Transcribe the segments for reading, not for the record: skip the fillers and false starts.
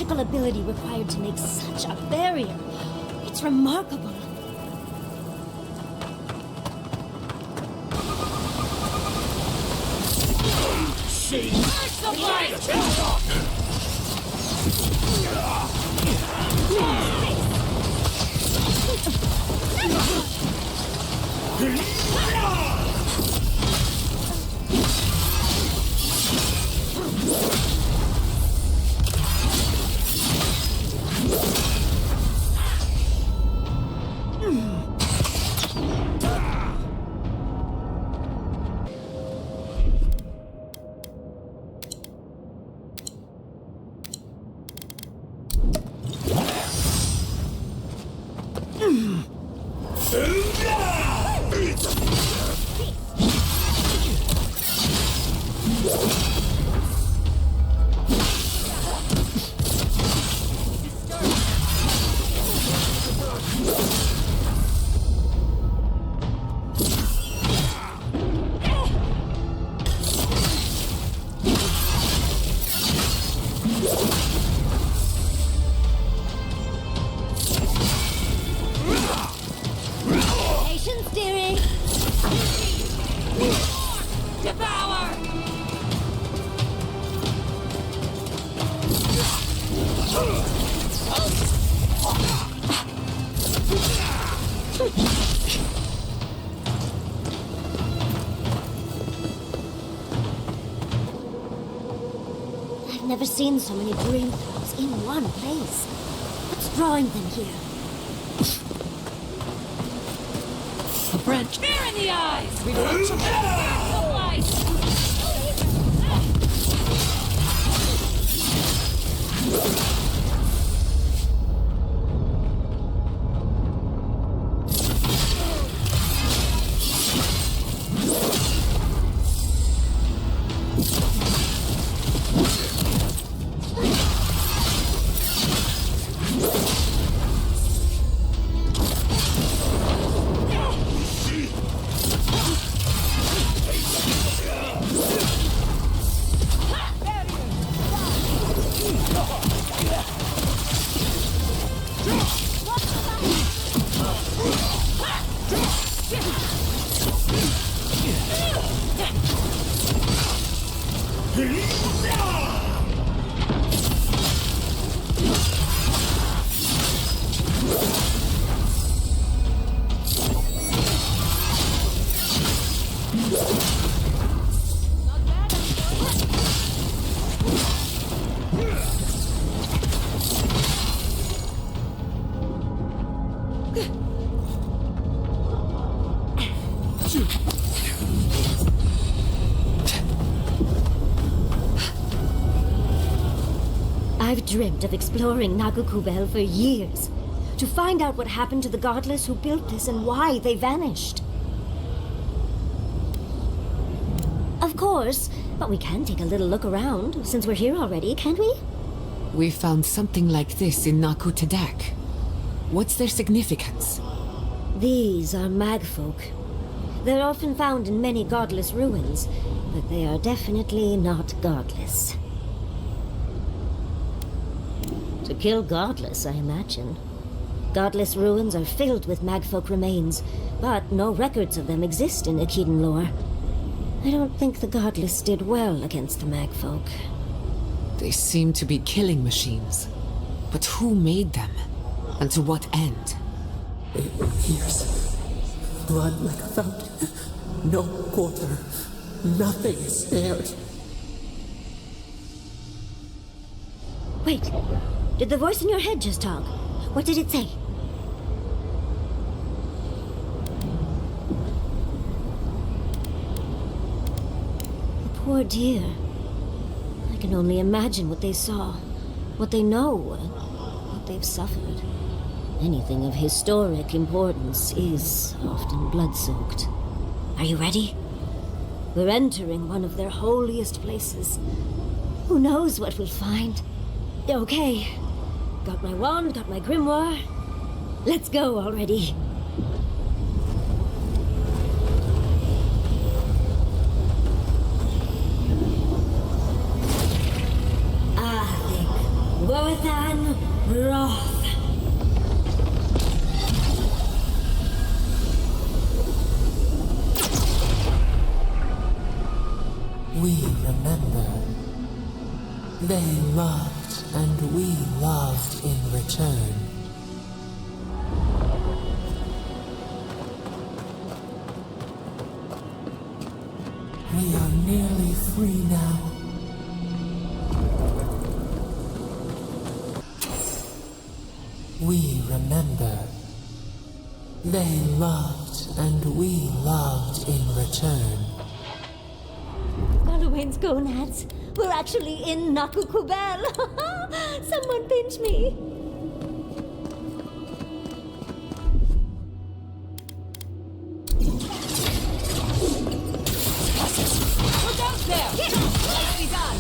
magical ability required to make such a barrier. It's remarkable. See? Patience, dearie. Devour! I've never seen so many dream throws in one place. What's drawing them here? A branch. Fear in the eyes! We want some spiritual light! I've dreamt of exploring Nagukubel for years, to find out what happened to the godless who built this and why they vanished. Of course, but we can take a little look around, since we're here already, can't we? We found something like this in Naku Tadak. What's their significance? These are magfolk. They're often found in many godless ruins, but they are definitely not godless. To kill godless, I imagine. Godless ruins are filled with magfolk remains, but no records of them exist in Akhidan lore. I don't think the godless did well against the magfolk. They seem to be killing machines. But who made them? And to what end? Years. Blood like a fountain. No quarter. Nothing is spared. Wait, did the voice in your head just talk? What did it say? The poor dear. I can only imagine what they saw, what they know, what they've suffered. Anything of historic importance is often blood-soaked. Are you ready? We're entering one of their holiest places. Who knows what we'll find? Okay. Got my wand, got my grimoire. Let's go already. I think worth remember. They loved and we loved in return. We are nearly free now. We remember. They loved and we loved in return. Galawain's gonads. We're actually in Nakukubel. Someone pinch me. Look out there! Nicely done!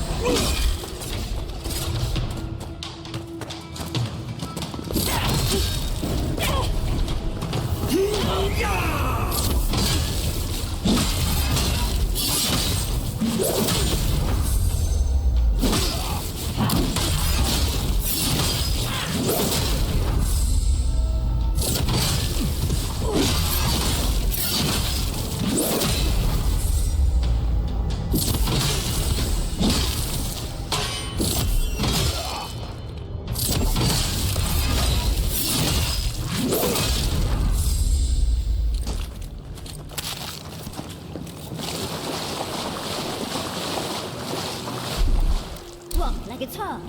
Walk like it's hard.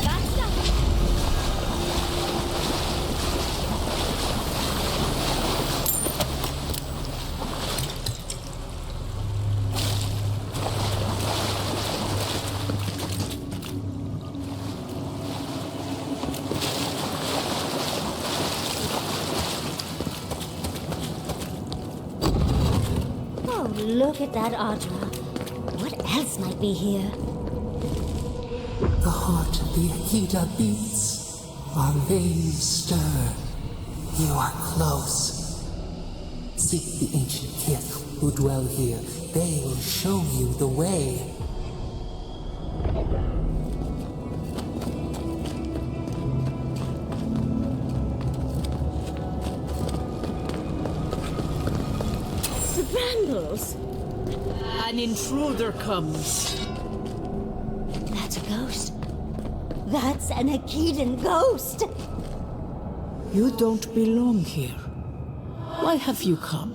That's not. Oh, look at that Audra. What else might be here? The heart of the Akita beats. Our veins stir. You are close. Seek the ancient kith who dwell here. They will show you the way. The brambles. An intruder comes. That's a ghost. That's an Akitan ghost. You don't belong here. Why have you come?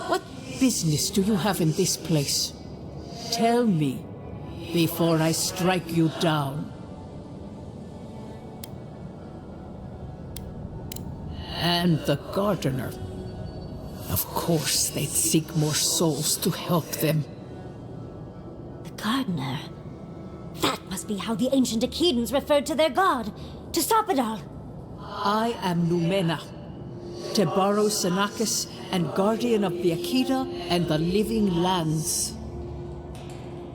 What business do you have in this place? Tell me, before I strike you down. And the gardener. Of course they'd seek more souls to help them. The gardener. That must be how the ancient Akitans referred to their god, to Sopadal. I am Numena, Tebaro Senakis, and guardian of the Akita and the living lands.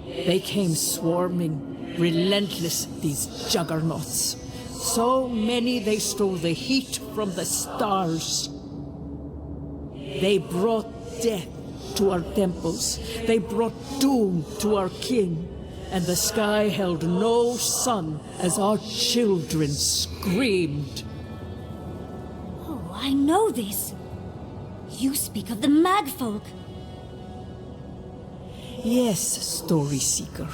They came swarming, relentless, these juggernauts. So many they stole the heat from the stars. They brought death to our temples. They brought doom to our king. And the sky held no sun as our children screamed. Oh, I know this. You speak of the Magfolk. Yes, Story Seeker.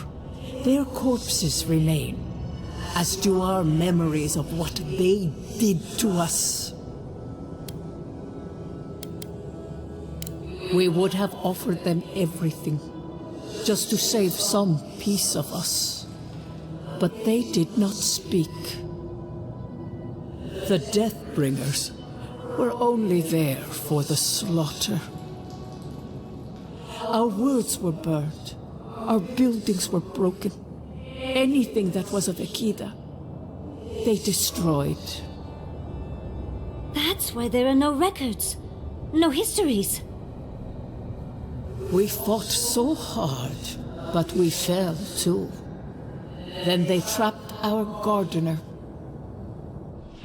Their corpses remain, as do our memories of what they did to us. We would have offered them everything, just to save some piece of us. But they did not speak. The Deathbringers were only there for the slaughter. Our worlds were burned. Our buildings were broken. Anything that was of Akita, they destroyed. That's why there are no records, no histories. We fought so hard, but we fell too. Then they trapped our gardener.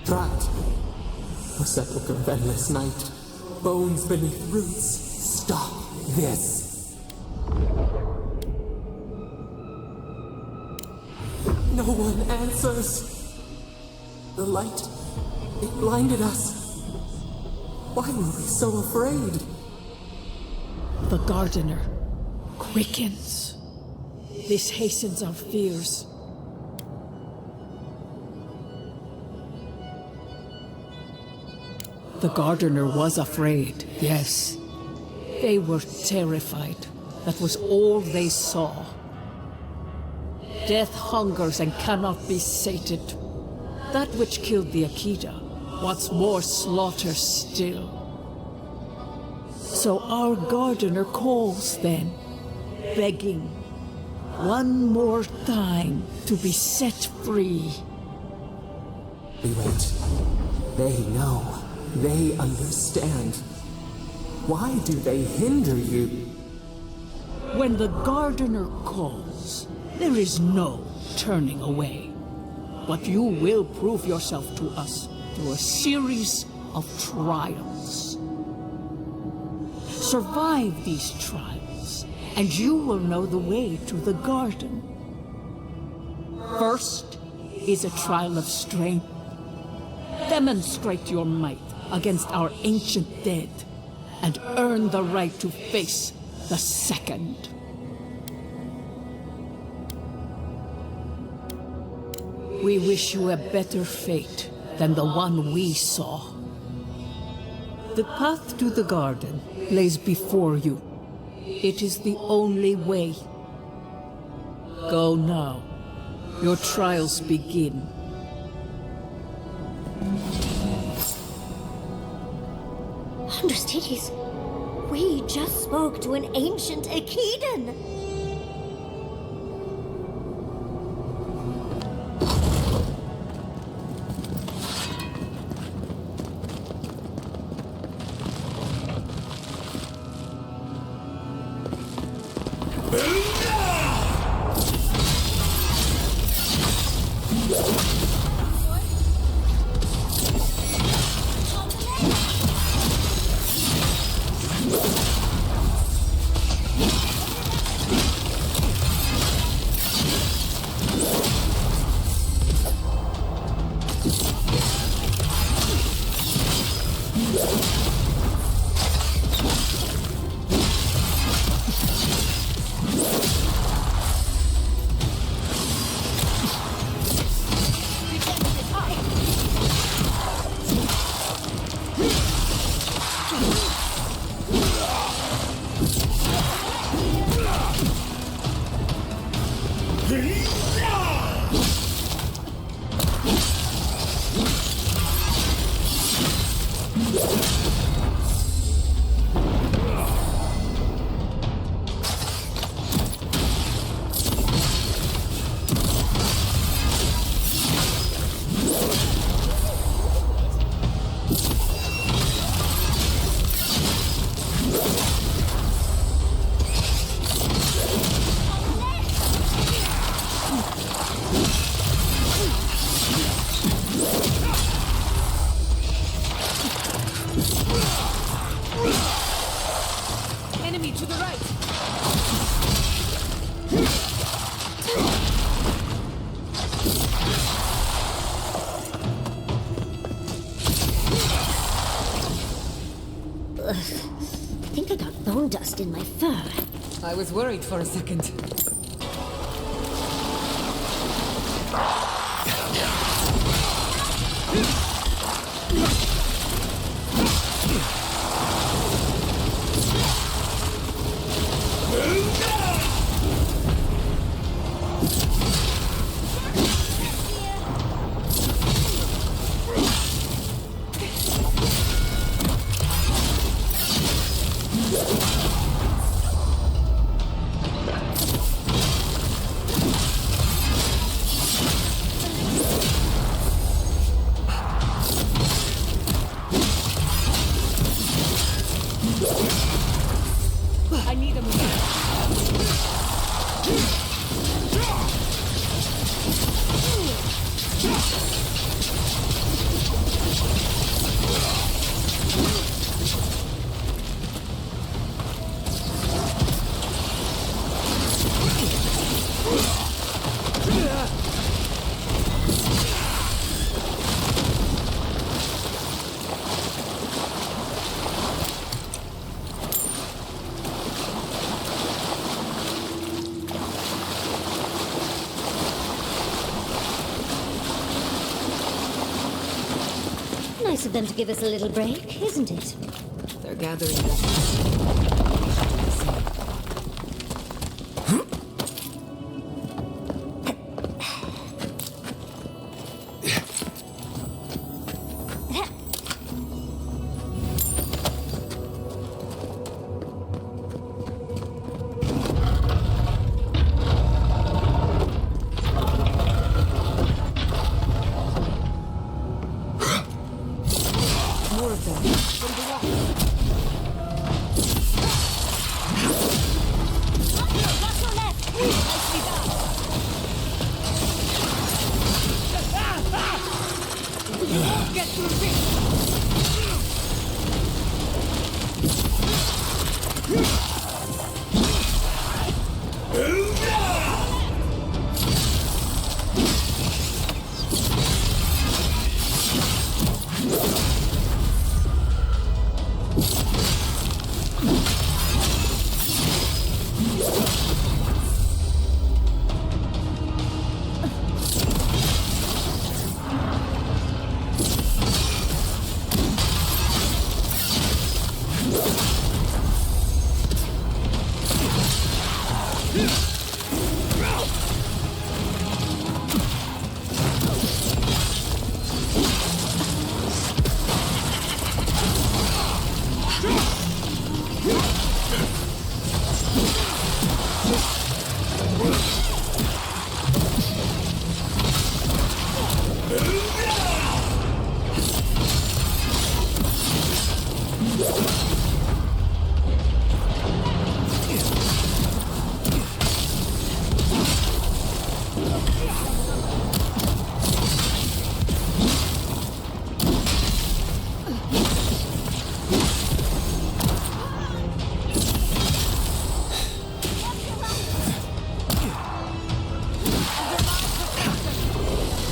Trapped. A sepulchre of endless night. Bones beneath roots. Stop this. No one answers. The light, it blinded us. Why were we so afraid? The gardener. quickens. This hastens our fears. The gardener was afraid, yes. They were terrified. That was all they saw. Death hungers and cannot be sated. That which killed the Akita wants more slaughter still. So our gardener calls then, begging one more time to be set free. We wait. They know. They understand. Why do they hinder you? When the gardener calls, there is no turning away. But you will prove yourself to us through a series of trials. Survive these trials, and you will know the way to the garden. First is a trial of strength. Demonstrate your might against our ancient dead, and earn the right to face the second. We wish you a better fate than the one we saw. The path to the garden lays before you. It is the only way. Go now. Your trials begin. Understudies, we just spoke to an ancient Akidan. Enemy to the right! I think I got bone dust in my fur. I was worried for a second. I need a move. Nice of them to give us a little break, isn't it? They're gathering weapons. More of them. From the wall. Watch your left! Nicely done! You won't get through this!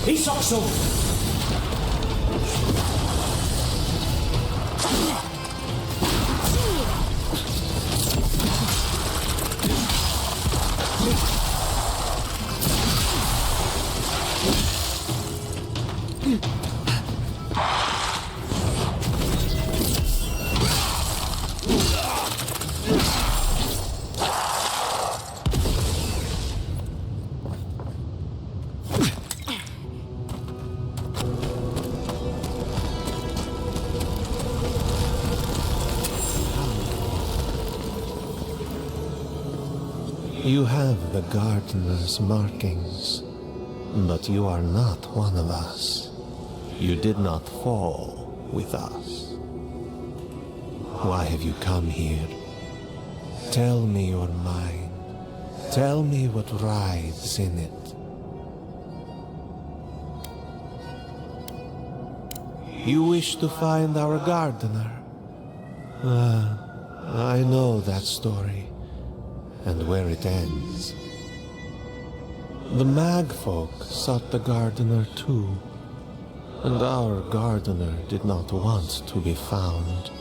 He's also. You have the gardener's markings, but you are not one of us. You did not fall with us. Why have you come here? Tell me your mind. Tell me what rides in it. You wish to find our gardener? I know that story, and where it ends. The Magfolk sought the gardener too, and our gardener did not want to be found.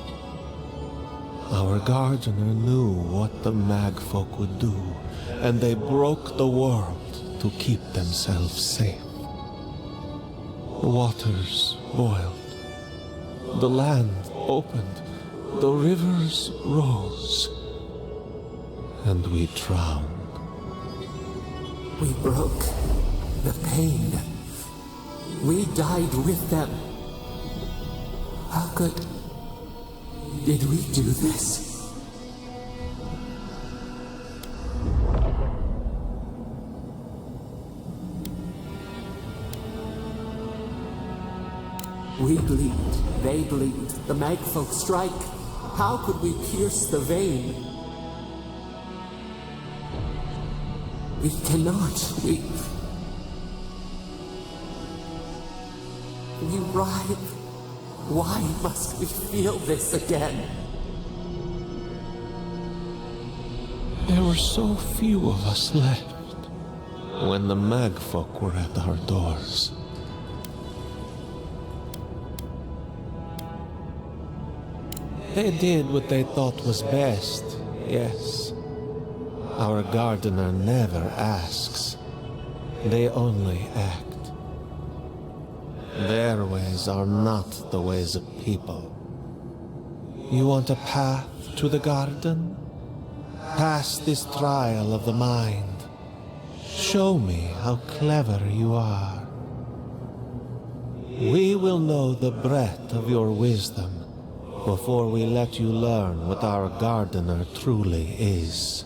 Our gardener knew what the Magfolk would do, and they broke the world to keep themselves safe. The waters boiled, the land opened, the rivers rose, and we drowned. We broke the pain. We died with them. How did we do this? We bleed, they bleed, the Magfolk strike. How could we pierce the vein? We cannot. We writhe. Why must we feel this again? There were so few of us left when the Magfolk were at our doors. They did what they thought was best, yes. Our gardener never asks. They only act. Their ways are not the ways of people. You want a path to the garden? Pass this trial of the mind. Show me how clever you are. We will know the breadth of your wisdom before we let you learn what our gardener truly is.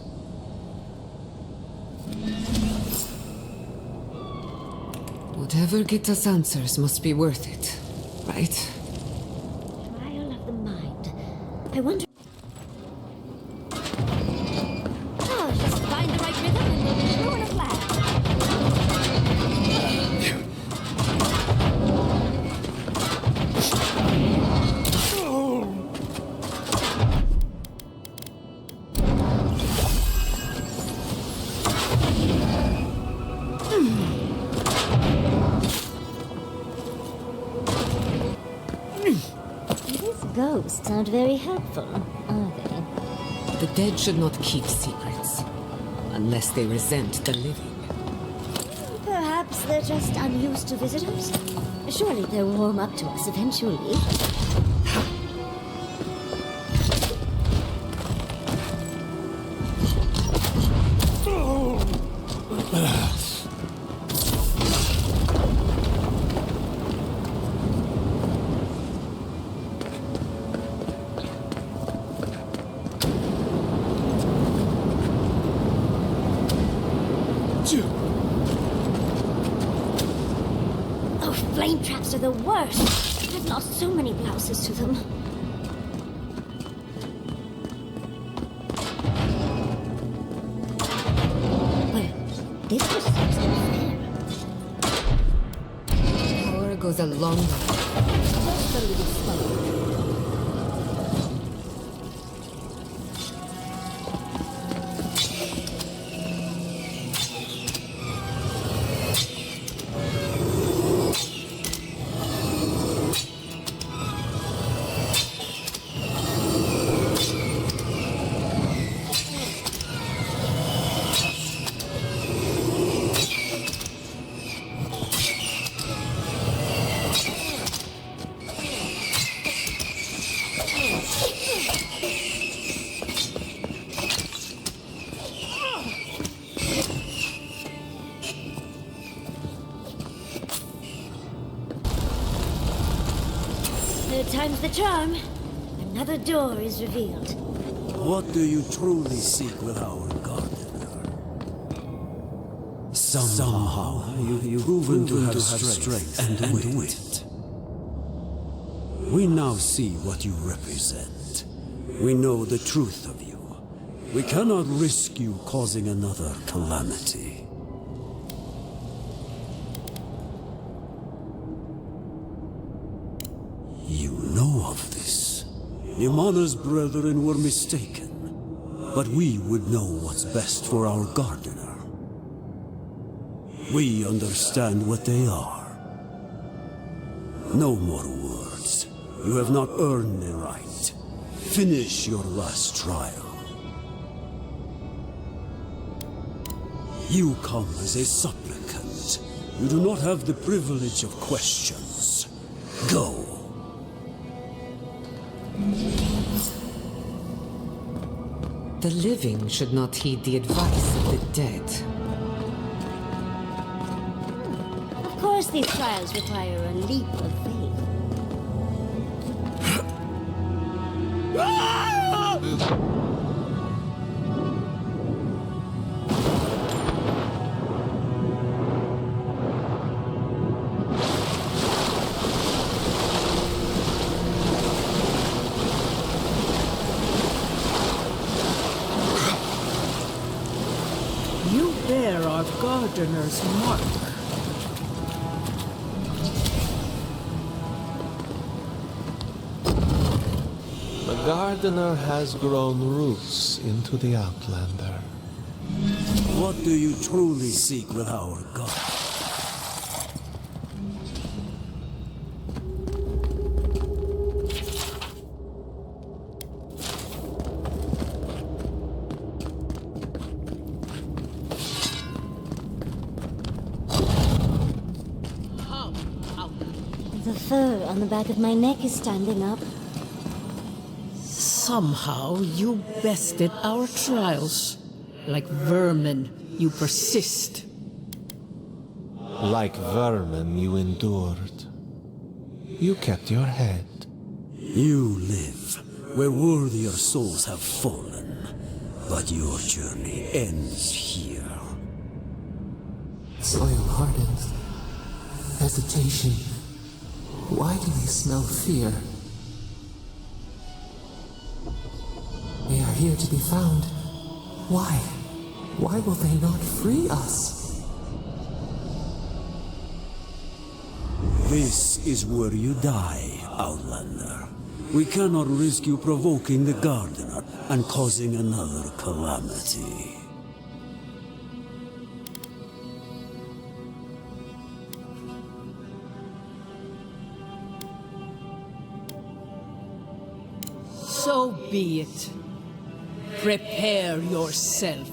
Whatever gets us answers must be worth it, right? Trial of the mind. I wonder. Oh, just find the right rhythm and we'll be through in a flash. These ghosts aren't very helpful, are they? The dead should not keep secrets, unless they resent the living. Perhaps they're just unused to visitors. Surely they'll warm up to us eventually. Oh, flame traps are the worst. I've lost so many blouses to them. Well, this just seems unfair. Power goes a long way. Just a little slower. Third time's the charm. Another door is revealed. What do you truly seek with our gardener? Somehow you've proven to have strength and wit. We now see what you represent. We know the truth of you. We cannot risk you causing another calamity. You know of this. Nimana's brethren were mistaken, but we would know what's best for our gardener. We understand what they are. No more words. You have not earned the right. Finish your last trial. You come as a supplicant. You do not have the privilege of questions. Go. The living should not heed the advice of the dead. Of course, these trials require a leap of faith. You bear our gardener's mark. The gardener has grown roots into the Outlander. What do you truly seek with our God? fur on the back of my neck is standing up. Somehow you bested our trials. Like vermin, you persist. Like vermin, you endured. You kept your head. You live where worthier souls have fallen, but your journey ends here. Soil hardens. Hesitation. Why do they smell fear? They are here to be found. Why? Why will they not free us? This is where you die, Outlander. We cannot risk you provoking the Gardener and causing another calamity. So be it. Prepare yourself.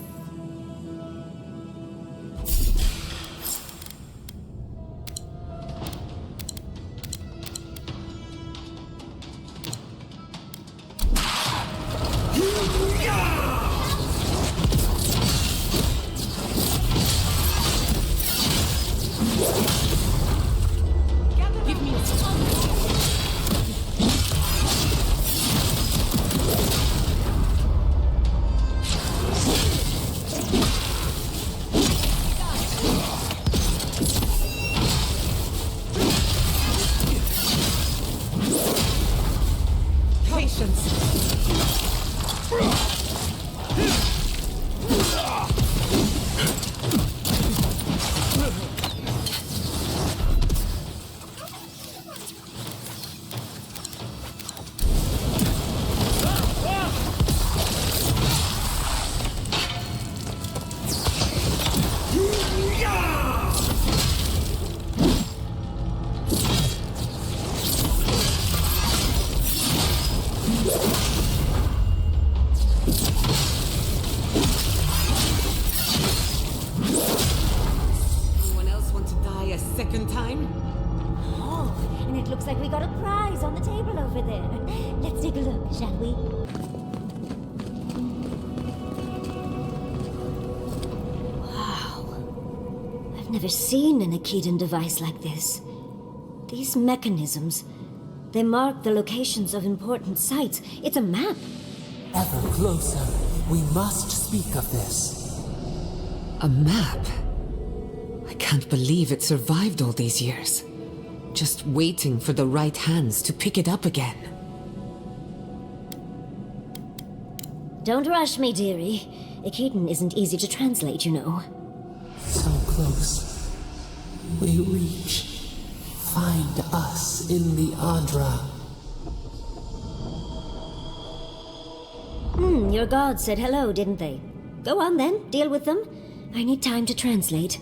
Anyone else want to die a second time? Oh, and it looks like we got a prize on the table over there. Let's take a look, shall we? Wow. I've never seen an Akedan device like this. These mechanisms, they mark the locations of important sites. It's a map. Ever closer. We must speak of this. A map? I can't believe it survived all these years. Just waiting for the right hands to pick it up again. Don't rush me, dearie. Akedan isn't easy to translate, you know. So close. We reach. Find us in the Adra. Your gods said hello, didn't they? Go on then, deal with them. I need time to translate.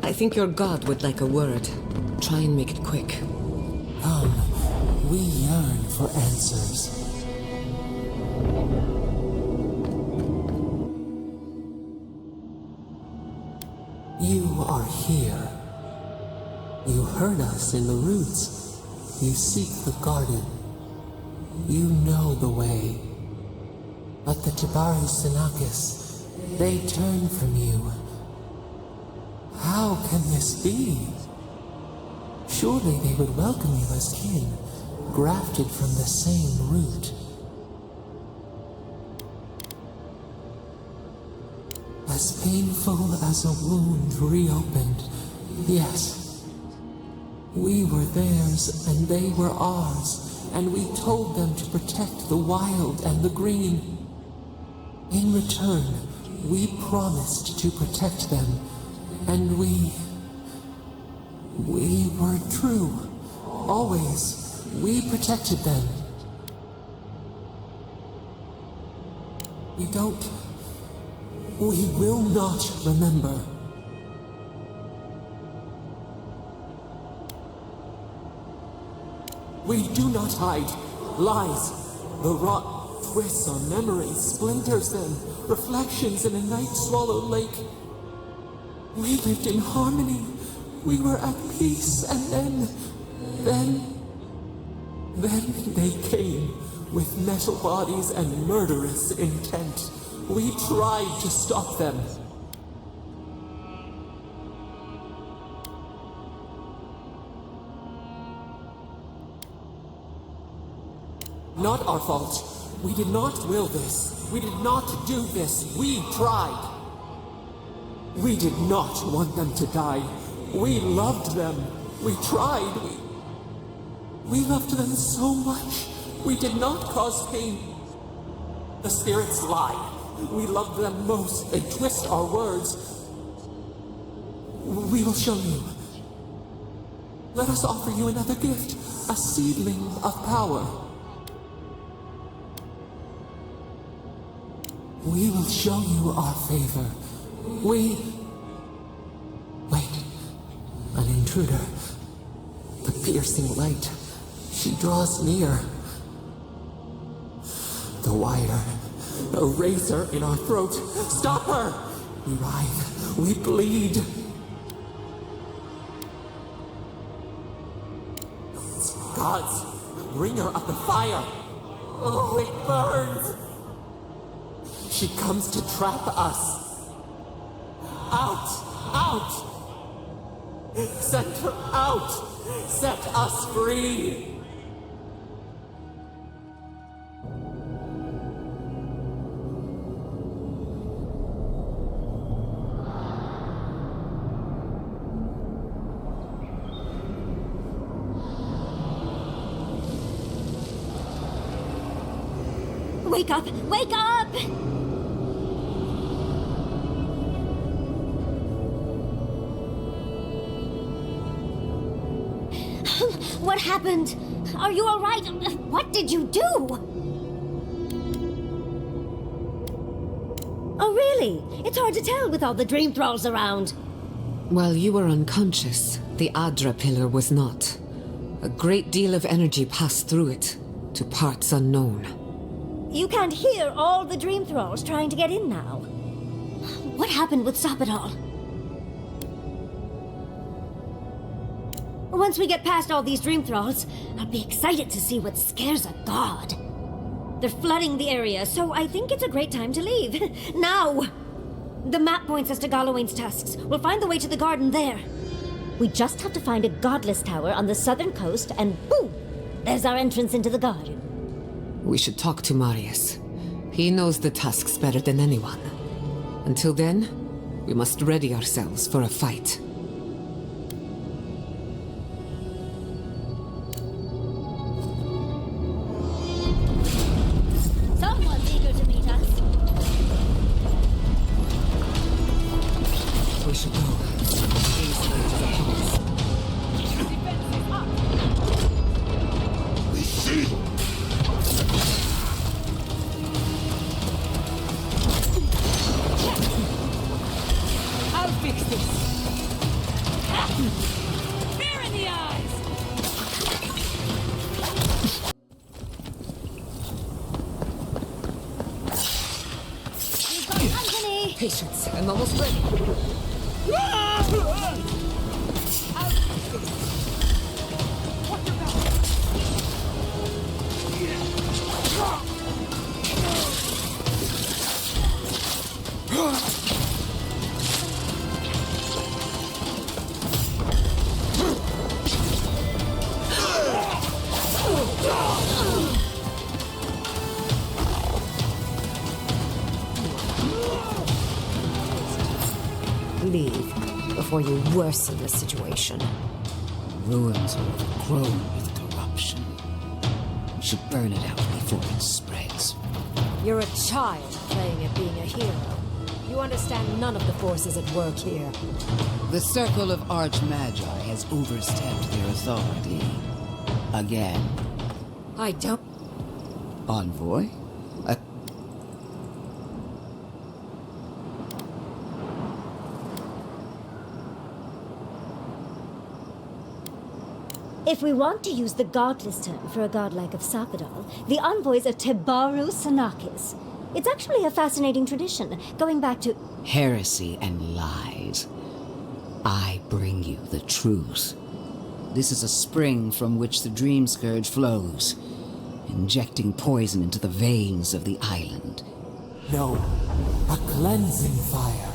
I think your god would like a word. Try and make it quick. Come, we yearn for answers. You are here. You heard us in the roots. You seek the garden. You know the way. But the Tabari Sinakis, they turn from you. How can this be? Surely they would welcome you as kin, grafted from the same root. As painful as a wound reopened, yes. We were theirs and they were ours, and we told them to protect the wild and the green. In return, we promised to protect them, and we were true. Always, we protected them. We will not remember. We do not hide. Lies. The rot twists our memories, splinters them, reflections in a night-swallowed lake. We lived in harmony. We were at peace, and then they came with metal bodies and murderous intent. We tried to stop them. Not our fault. We did not will this. We did not do this. We tried. We did not want them to die. We loved them. We tried. We loved them so much. We did not cause pain. The spirits lie. We love them most. They twist our words. We will show you. Let us offer you another gift. A seedling of power. We will show you our favor. Wait. An intruder. The piercing light. She draws near. The wire. A razor in our throat. Stop her! We writhe. We bleed. Gods, bring her up the fire. Oh, it burns. She comes to trap us. Out! Send her out! Set us free! Wake up! Wake up! What happened? Are you all right? What did you do? Oh, really? It's hard to tell with all the dream thralls around. While you were unconscious, the Adra pillar was not. A great deal of energy passed through it, to parts unknown. You can't hear all the dream thralls trying to get in now. What happened with Sopidal? Once we get past all these dream thralls, I'll be excited to see what scares a god. They're flooding the area, so I think it's a great time to leave. Now! The map points us to Galawain's tusks. We'll find the way to the garden there. We just have to find a godless tower on the southern coast, and boom! There's our entrance into the garden. We should talk to Marius. He knows the tusks better than anyone. Until then, we must ready ourselves for a fight. Someone's eager to meet us. We should go. I'll fix this. Fear in the eyes! We've got company! Patience, I'm almost ready. Leave before you worsen the situation. Ruins are overgrown with corruption. We should burn it out before it spreads. You're a child playing at being a hero. You understand none of the forces at work here. The Circle of Archmagi has overstepped their authority. Again. I don't... Envoy? If we want to use the godless term for a godlike of Sapadal, the envoys of Tebaru Sanakis. It's actually a fascinating tradition, going back to... Heresy and lies. I bring you the truth. This is a spring from which the Dream Scourge flows, injecting poison into the veins of the island. No, a cleansing fire.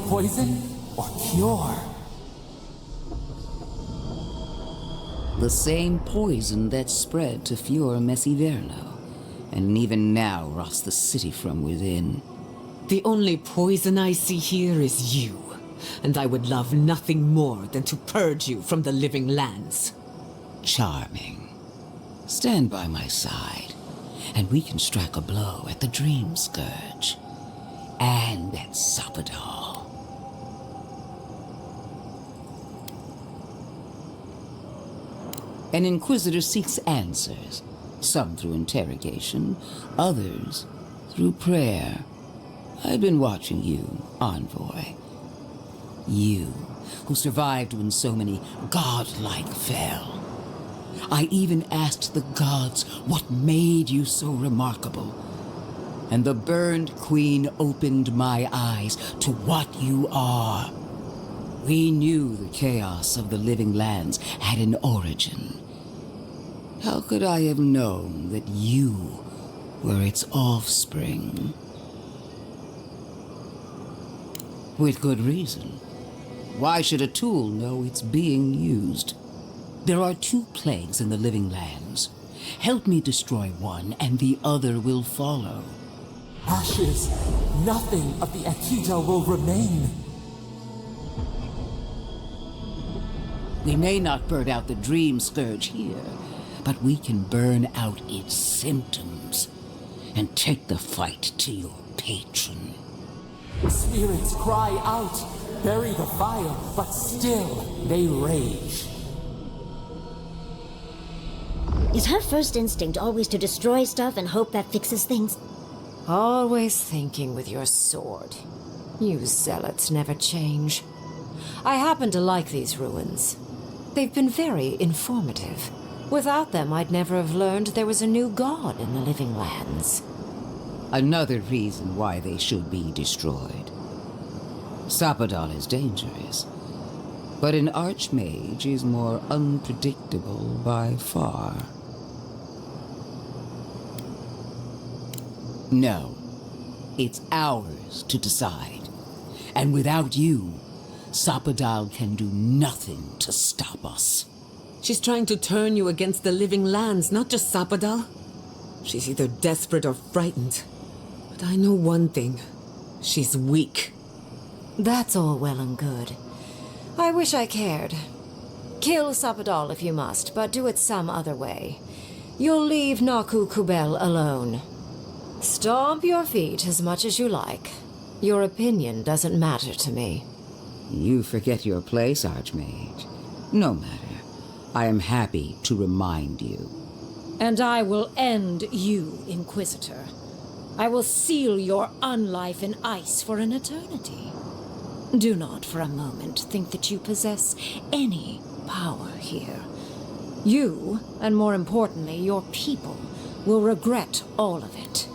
Poison or cure? The same poison that spread to Fior Messiverno, and even now rots the city from within. The only poison I see here is you, and I would love nothing more than to purge you from the living lands. Charming. Stand by my side, and we can strike a blow at the Dream Scourge, and at Sapadal. An Inquisitor seeks answers, some through interrogation, others through prayer. I've been watching you, Envoy. You, who survived when so many godlike fell. I even asked the gods what made you so remarkable. And the burned queen opened my eyes to what you are. We knew the chaos of the living lands had an origin. How could I have known that you were its offspring? With good reason. Why should a tool know it's being used? There are 2 plagues in the living lands. Help me destroy one, and the other will follow. Ashes. Nothing of the Akita will remain. We may not burn out the Dream Scourge here, but we can burn out its symptoms and take the fight to your patron. Spirits cry out, bury the fire, but still they rage. Is her first instinct always to destroy stuff and hope that fixes things? Always thinking with your sword. You zealots never change. I happen to like these ruins. They've been very informative. Without them, I'd never have learned there was a new god in the living lands. Another reason why they should be destroyed. Sapadal is dangerous, but an archmage is more unpredictable by far. No, it's ours to decide. And without you, Sapadal can do nothing to stop us. She's trying to turn you against the living lands, not just Sapadal. She's either desperate or frightened. But I know one thing. She's weak. That's all well and good. I wish I cared. Kill Sapadal if you must, but do it some other way. You'll leave Naku Kubel alone. Stomp your feet as much as you like. Your opinion doesn't matter to me. You forget your place, Archmage. No matter. I am happy to remind you. And I will end you, Inquisitor. I will seal your unlife in ice for an eternity. Do not for a moment think that you possess any power here. You, and more importantly, your people, will regret all of it.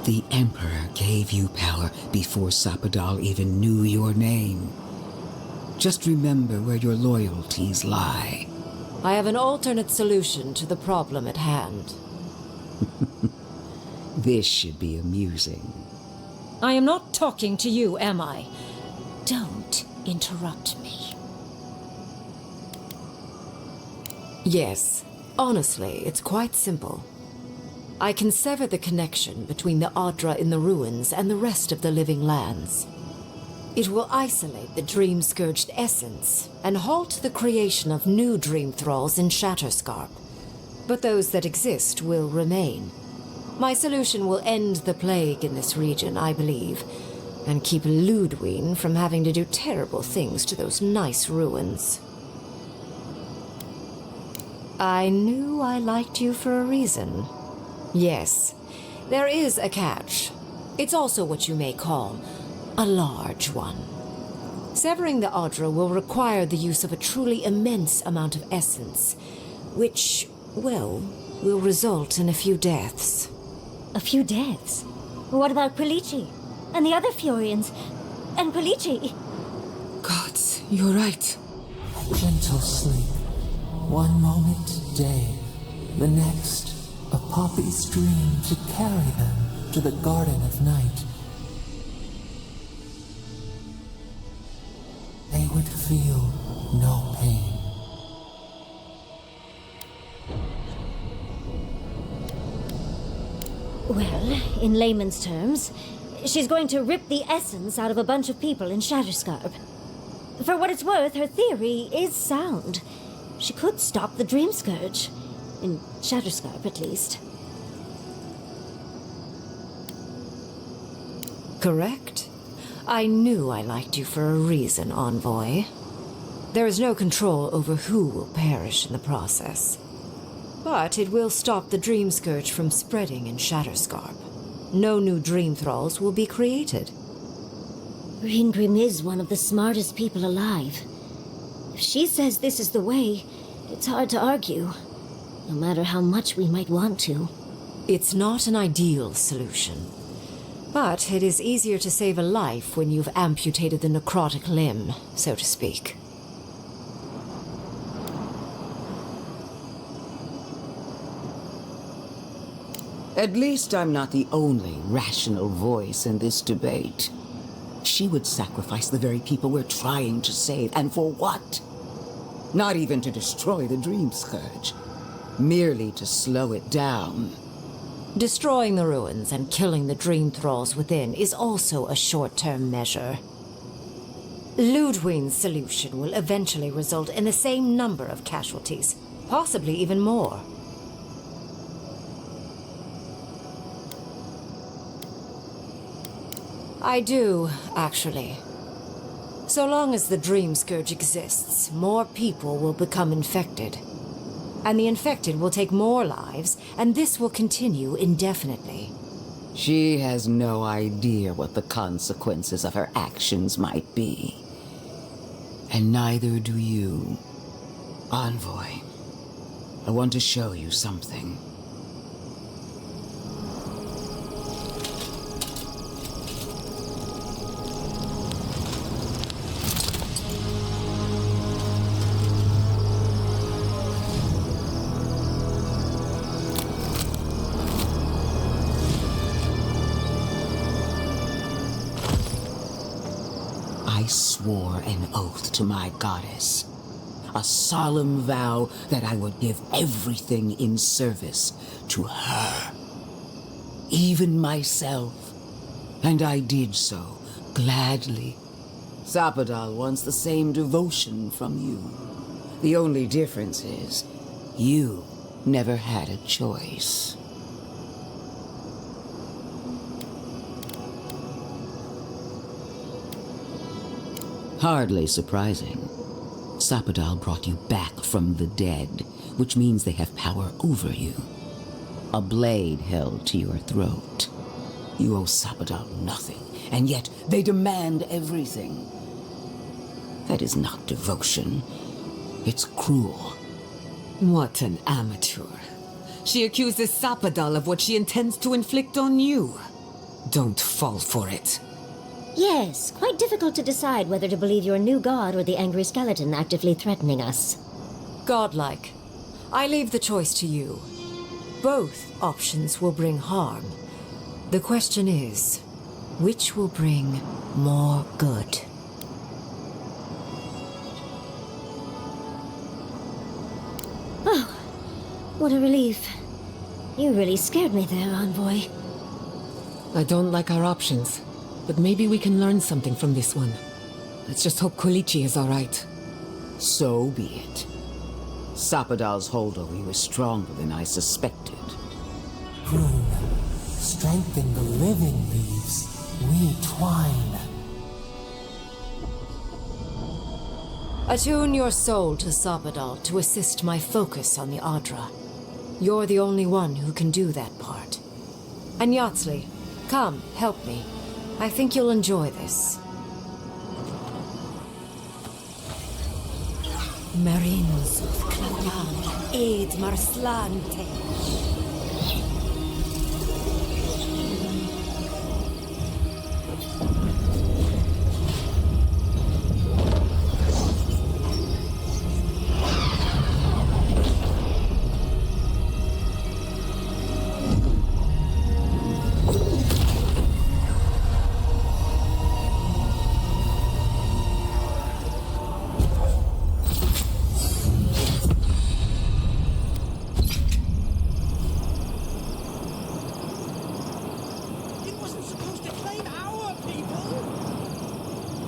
The Emperor gave you power before Sapadal even knew your name. Just remember where your loyalties lie. I have an alternate solution to the problem at hand. This should be amusing. I am not talking to you, am I? Don't interrupt me. Yes, honestly, it's quite simple. I can sever the connection between the Adra in the ruins and the rest of the living lands. It will isolate the dream-scourged essence and halt the creation of new dream thralls in Shatterscarp. But those that exist will remain. My solution will end the plague in this region, I believe, and keep Ludwine from having to do terrible things to those nice ruins. I knew I liked you for a reason. Yes, there is a catch. It's also what you may call a large one. Severing the Audra will require the use of a truly immense amount of essence, which, well, will result in a few deaths. A few deaths? What about Quilici? And the other Furians? And Quilici? Gods, you're right. A gentle sleep. One moment day, the next, a poppy's dream to carry them to the Garden of Night. They would feel no pain. Well, in layman's terms, she's going to rip the essence out of a bunch of people in Shatterscarp. For what it's worth, her theory is sound. She could stop the Dream Scourge. In Shatterscarp, at least. Correct? I knew I liked you for a reason, Envoy. There is no control over who will perish in the process. But it will stop the Dream Scourge from spreading in Shatterscarp. No new Dream Thralls will be created. Ringrim is one of the smartest people alive. If she says this is the way, it's hard to argue. No matter how much we might want to. It's not an ideal solution. But it is easier to save a life when you've amputated the necrotic limb, so to speak. At least I'm not the only rational voice in this debate. She would sacrifice the very people we're trying to save, and for what? Not even to destroy the Dream Scourge. Merely to slow it down. Destroying the ruins and killing the Dream Thralls within is also a short-term measure. Ludwig's solution will eventually result in the same number of casualties, possibly even more. I do, actually. So long as the Dream Scourge exists, more people will become infected. And the infected will take more lives, and this will continue indefinitely. She has no idea what the consequences of her actions might be. And neither do you. Envoy, I want to show you something. I swore an oath to my goddess. A solemn vow that I would give everything in service to her. Even myself. And I did so, gladly. Sapadal wants the same devotion from you. The only difference is, you never had a choice. Hardly surprising. Sapadal brought you back from the dead, which means they have power over you. A blade held to your throat. You owe Sapadal nothing, and yet they demand everything. That is not devotion. It's cruel. What an amateur. She accuses Sapadal of what she intends to inflict on you. Don't fall for it. Yes, quite difficult to decide whether to believe your new god or the angry skeleton actively threatening us. Godlike. I leave the choice to you. Both options will bring harm. The question is, which will bring more good? Oh, what a relief. You really scared me there, Envoy. I don't like our options, but maybe we can learn something from this one. Let's just hope Quilici is all right. So be it. Sapadal's hold over you is stronger than I suspected. Rune, strengthen the living leaves. We twine. Attune your soul to Sapadal to assist my focus on the Audra. You're the only one who can do that part. And Yatsley, come, help me. I think you'll enjoy this. Marins of Clavan, Aid Marslante.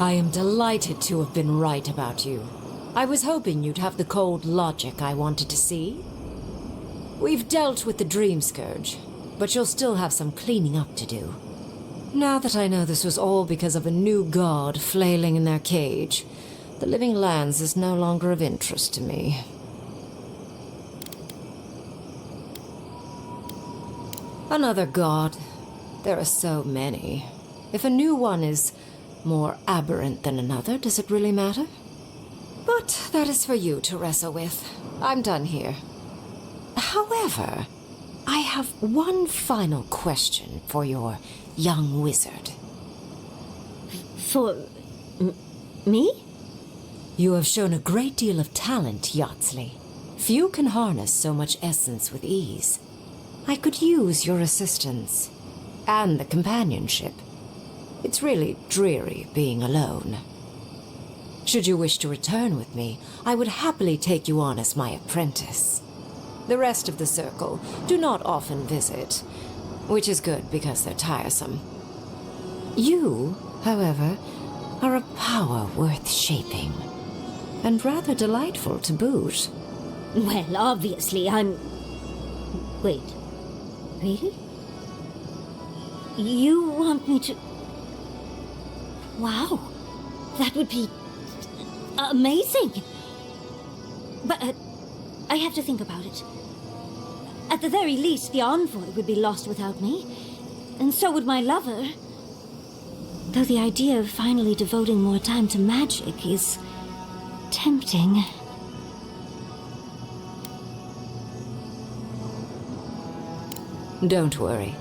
I am delighted to have been right about you. I was hoping you'd have the cold logic I wanted to see. We've dealt with the Dream Scourge, but you'll still have some cleaning up to do. Now that I know this was all because of a new god flailing in their cage, the Living Lands is no longer of interest to me. Another god. There are so many. If a new one is more aberrant than another, does it really matter? But that is for you to wrestle with. I'm done here. However, I have one final question for your young wizard. For... me? You have shown a great deal of talent, Yatsley. Few can harness so much essence with ease. I could use your assistance. And the companionship. It's really dreary being alone. Should you wish to return with me, I would happily take you on as my apprentice. The rest of the circle do not often visit, which is good because they're tiresome. You, however, are a power worth shaping, and rather delightful to boot. Well, obviously, I'm... Wait. Really? You want me to... Wow. That would be... amazing. But I have to think about it. At the very least, the envoy would be lost without me. And so would my lover. Though the idea of finally devoting more time to magic is... tempting. Don't worry.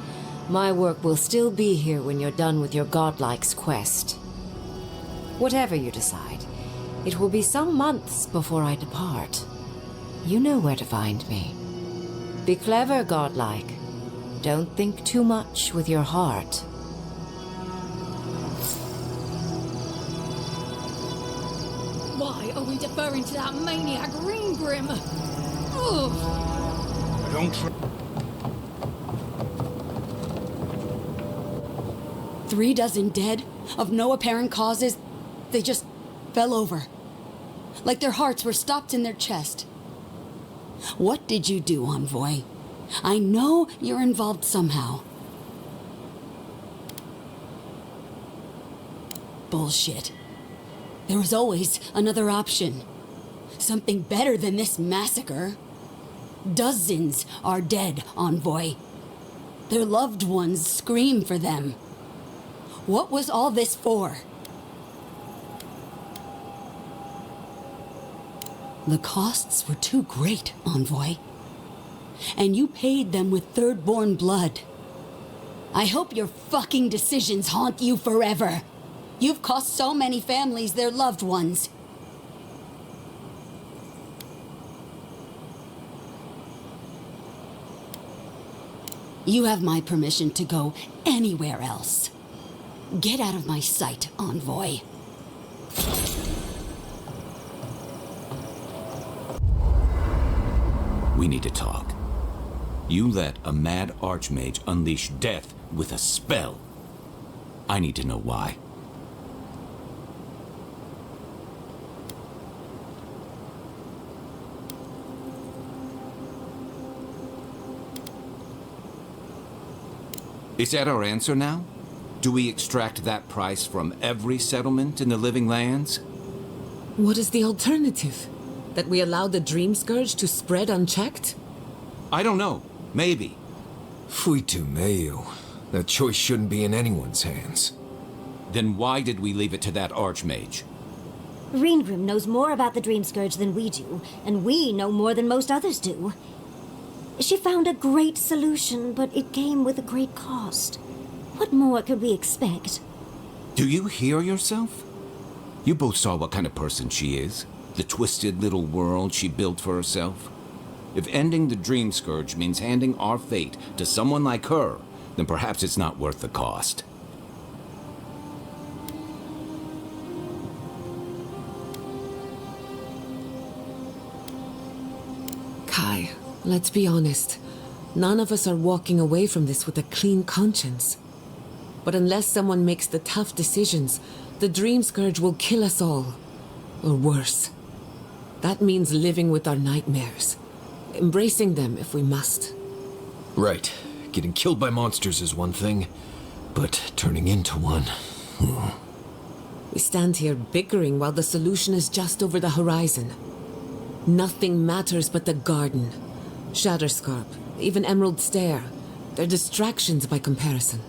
My work will still be here when you're done with your godlike's quest. Whatever you decide, it will be some months before I depart. You know where to find me. Be clever, godlike. Don't think too much with your heart. Why are we deferring to that maniac Ringgrim? Ugh. Don't try. 3 dozen dead, of no apparent causes. They just fell over. Like their hearts were stopped in their chest. What did you do, Envoy? I know you're involved somehow. Bullshit. There was always another option. Something better than this massacre. Dozens are dead, Envoy. Their loved ones scream for them. What was all this for? The costs were too great, Envoy. And you paid them with third-born blood. I hope your fucking decisions haunt you forever. You've cost so many families their loved ones. You have my permission to go anywhere else. Get out of my sight, Envoy. We need to talk. You let a mad archmage unleash death with a spell. I need to know why. Is that our answer now? Do we extract that price from every settlement in the Living Lands? What is the alternative? That we allow the Dream Scourge to spread unchecked? I don't know. Maybe. Fuitu meio. That choice shouldn't be in anyone's hands. Then why did we leave it to that archmage? Reengrim knows more about the Dream Scourge than we do, and we know more than most others do. She found a great solution, but it came with a great cost. What more could we expect? Do you hear yourself? You both saw what kind of person she is. The twisted little world she built for herself. If ending the Dream Scourge means handing our fate to someone like her, then perhaps it's not worth the cost. Kai, let's be honest. None of us are walking away from this with a clean conscience. But unless someone makes the tough decisions, the Dream Scourge will kill us all. Or worse. That means living with our nightmares. Embracing them if we must. Right. Getting killed by monsters is one thing, but turning into one... We stand here bickering while the solution is just over the horizon. Nothing matters but the garden. Shatterscarp, even Emerald Stair. They're distractions by comparison.